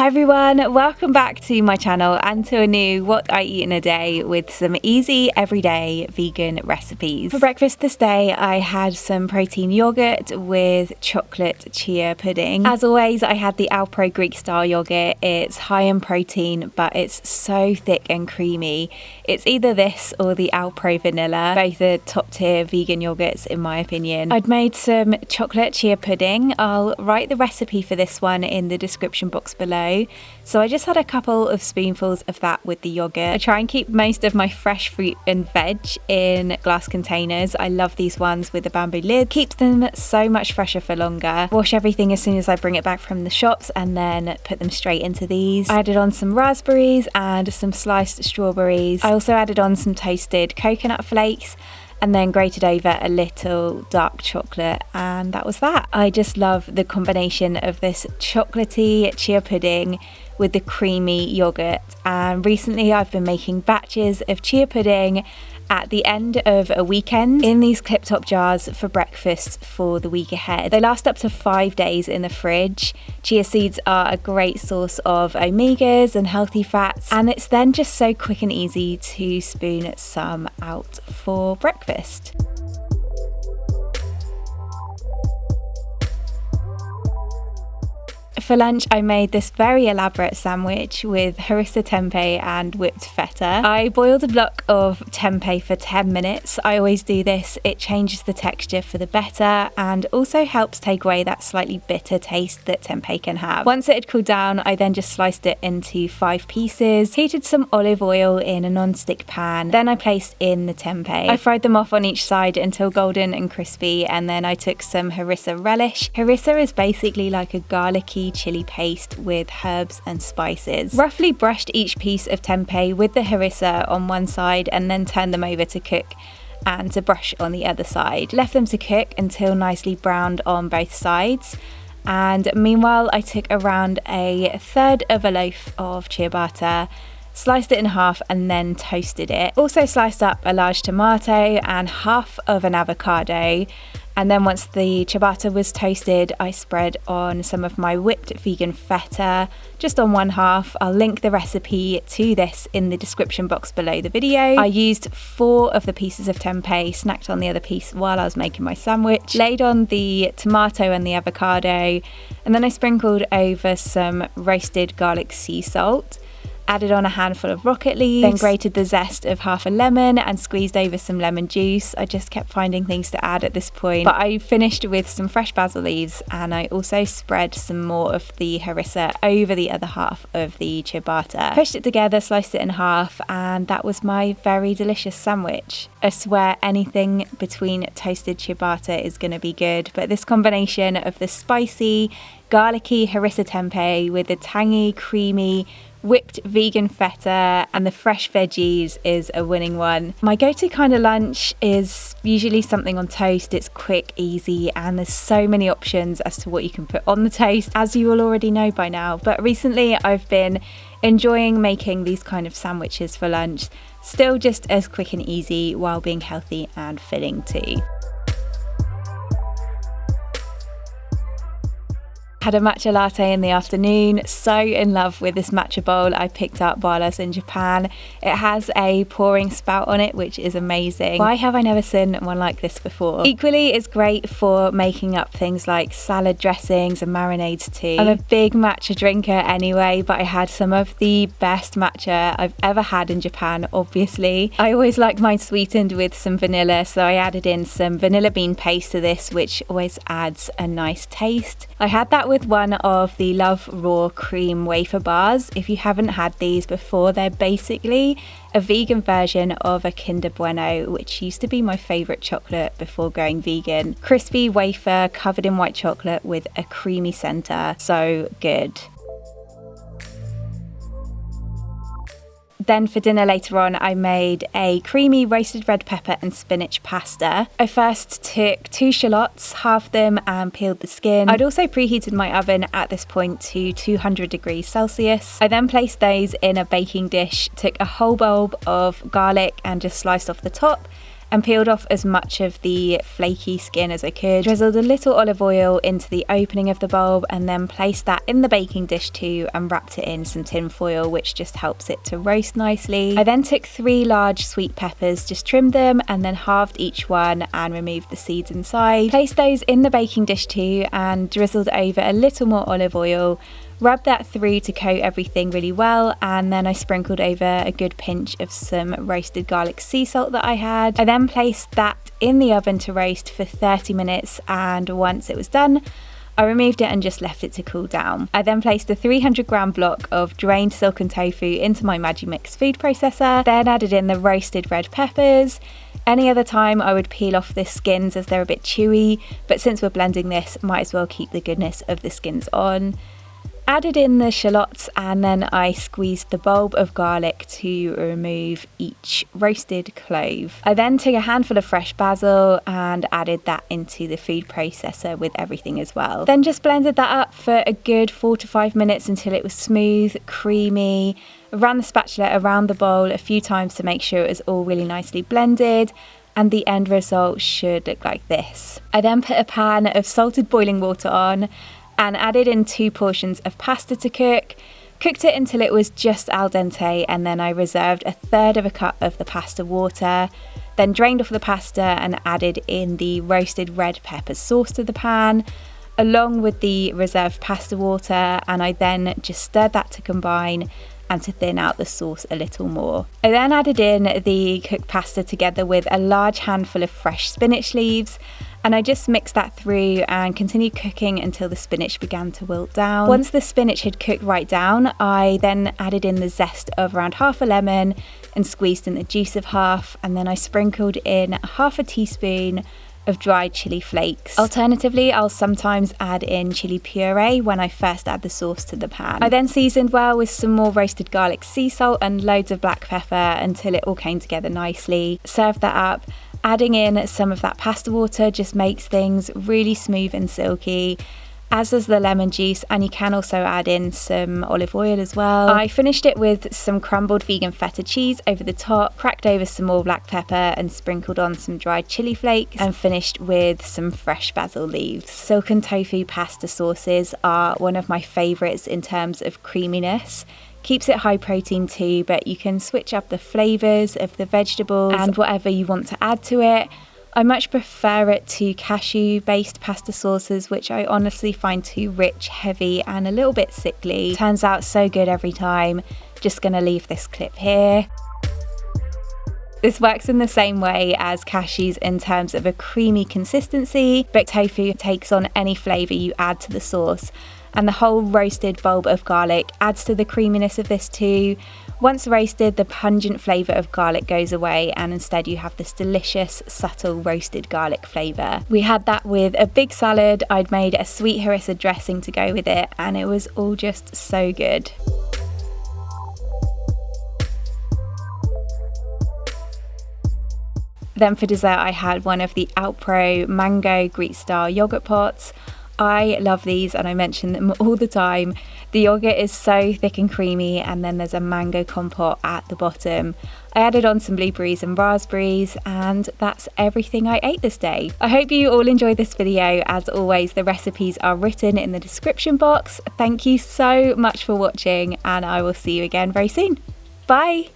Hi everyone, welcome back to my channel and to a new what I eat in a day with some easy everyday vegan recipes. For breakfast this day I had some protein yogurt with chocolate chia pudding. As always, I had the Alpro Greek style yogurt. It's high in protein but it's so thick and creamy. It's either this or the Alpro vanilla. Both are top tier vegan yogurts in my opinion. I'd made some chocolate chia pudding. I'll write the recipe for this one in the description box below. So I just had a couple of spoonfuls of that with the yogurt. I try and keep most of my fresh fruit and veg in glass containers. I love these ones with the bamboo lid. Keeps them so much fresher for longer. Wash everything as soon as I bring it back from the shops and then put them straight into these. I added on some raspberries and some sliced strawberries. I also added on some toasted coconut flakes and then grated over a little dark chocolate, and that was that. I just love the combination of this chocolatey chia pudding with the creamy yogurt, and recently I've been making batches of chia pudding at the end of a weekend in these clip top jars for breakfast for the week ahead. They last up to 5 days in the fridge. Chia seeds are a great source of omegas and healthy fats, and it's then just so quick and easy to spoon some out for breakfast. For lunch, I made this very elaborate sandwich with harissa tempeh and whipped feta. I boiled a block of tempeh for 10 minutes. I always do this. It changes the texture for the better and also helps take away that slightly bitter taste that tempeh can have. Once it had cooled down, I then just sliced it into 5 pieces, heated some olive oil in a non-stick pan, then I placed in the tempeh. I fried them off on each side until golden and crispy, and then I took some harissa relish. Harissa is basically like a garlicky chili paste with herbs and spices. Roughly brushed each piece of tempeh with the harissa on one side and then turned them over to cook and to brush on the other side. Left them to cook until nicely browned on both sides. And meanwhile, I took around a third of a loaf of ciabatta, sliced it in half and then toasted it. Also sliced up a large tomato and half of an avocado. And then once the ciabatta was toasted, I spread on some of my whipped vegan feta, just on one half. I'll link the recipe to this in the description box below the video. I used 4 of the pieces of tempeh, snacked on the other piece while I was making my sandwich, laid on the tomato and the avocado, and then I sprinkled over some roasted garlic sea salt. Added on a handful of rocket leaves, then grated the zest of half a lemon and squeezed over some lemon juice. I just kept finding things to add at this point, but I finished with some fresh basil leaves, and I also spread some more of the harissa over the other half of the ciabatta. Pushed it together, sliced it in half, and that was my very delicious sandwich. I swear anything between toasted ciabatta is going to be good, but this combination of the spicy, garlicky harissa tempeh with the tangy, creamy, whipped vegan feta and the fresh veggies is a winning one. My go-to kind of lunch is usually something on toast. It's quick, easy, and there's so many options as to what you can put on the toast, as you will already know by now. But recently I've been enjoying making these kind of sandwiches for lunch, still just as quick and easy while being healthy and filling too. Had a matcha latte in the afternoon. So in love with this matcha bowl I picked up while I was in Japan. It has a pouring spout on it, which is amazing. Why have I never seen one like this before? Equally, it's great for making up things like salad dressings and marinades too. I'm a big matcha drinker anyway, but I had some of the best matcha I've ever had in Japan, obviously. I always like mine sweetened with some vanilla, so I added in some vanilla bean paste to this, which always adds a nice taste. I had that with one of the Love Raw cream wafer bars. If you haven't had these before, they're basically a vegan version of a Kinder Bueno, which used to be my favourite chocolate before going vegan. Crispy wafer covered in white chocolate with a creamy centre. So good. Then for dinner later on, I made a creamy roasted red pepper and spinach pasta. I first took 2 shallots, halved them and peeled the skin. I'd also preheated my oven at this point to 200 degrees Celsius. I then placed those in a baking dish, took a whole bulb of garlic and just sliced off the top, and peeled off as much of the flaky skin as I could. Drizzled a little olive oil into the opening of the bulb and then placed that in the baking dish too and wrapped it in some tin foil, which just helps it to roast nicely. I then took 3 large sweet peppers, just trimmed them and then halved each one and removed the seeds inside. Placed those in the baking dish too and drizzled over a little more olive oil. Rub that through to coat everything really well, and then I sprinkled over a good pinch of some roasted garlic sea salt that I had. I then placed that in the oven to roast for 30 minutes, and once it was done, I removed it and just left it to cool down. I then placed a 300-gram block of drained silken tofu into my Magimix food processor, then added in the roasted red peppers. Any other time I would peel off the skins as they're a bit chewy, but since we're blending this, might as well keep the goodness of the skins on. Added in the shallots and then I squeezed the bulb of garlic to remove each roasted clove. I then took a handful of fresh basil and added that into the food processor with everything as well. Then just blended that up for a good 4 to 5 minutes until it was smooth, creamy. Ran the spatula around the bowl a few times to make sure it was all really nicely blended, and the end result should look like this. I then put a pan of salted boiling water on and added in 2 portions of pasta to cook. Cooked it until it was just al dente, and then I reserved 1/3 of a cup of the pasta water, then drained off the pasta and added in the roasted red pepper sauce to the pan, along with the reserved pasta water, and I then just stirred that to combine and to thin out the sauce a little more. I then added in the cooked pasta together with a large handful of fresh spinach leaves, and I just mixed that through and continued cooking until the spinach began to wilt down. Once the spinach had cooked right down, I then added in the zest of around half a lemon and squeezed in the juice of half, and then I sprinkled in half a teaspoon of dried chili flakes. Alternatively, I'll sometimes add in chili puree when I first add the sauce to the pan. I then seasoned well with some more roasted garlic sea salt and loads of black pepper until it all came together nicely. Served that up. Adding in some of that pasta water just makes things really smooth and silky, as does the lemon juice, and you can also add in some olive oil as well. I finished it with some crumbled vegan feta cheese over the top, cracked over some more black pepper and sprinkled on some dried chili flakes, and finished with some fresh basil leaves. Silken tofu pasta sauces are one of my favourites in terms of creaminess. Keeps it high protein too, but you can switch up the flavours of the vegetables and whatever you want to add to it. I much prefer it to cashew based pasta sauces, which I honestly find too rich, heavy and a little bit sickly. Turns out so good every time. Just gonna leave this clip here. This works in the same way as cashews in terms of a creamy consistency, but tofu takes on any flavour you add to the sauce, and the whole roasted bulb of garlic adds to the creaminess of this too. Once roasted, the pungent flavour of garlic goes away, and instead you have this delicious, subtle roasted garlic flavour. We had that with a big salad. I'd made a sweet harissa dressing to go with it, and it was all just so good. Then for dessert, I had one of the Alpro mango Greek style yogurt pots. I love these and I mention them all the time. The yogurt is so thick and creamy, and then there's a mango compote at the bottom. I added on some blueberries and raspberries, and that's everything I ate this day. I hope you all enjoyed this video. As always, the recipes are written in the description box. Thank you so much for watching, and I will see you again very soon. Bye!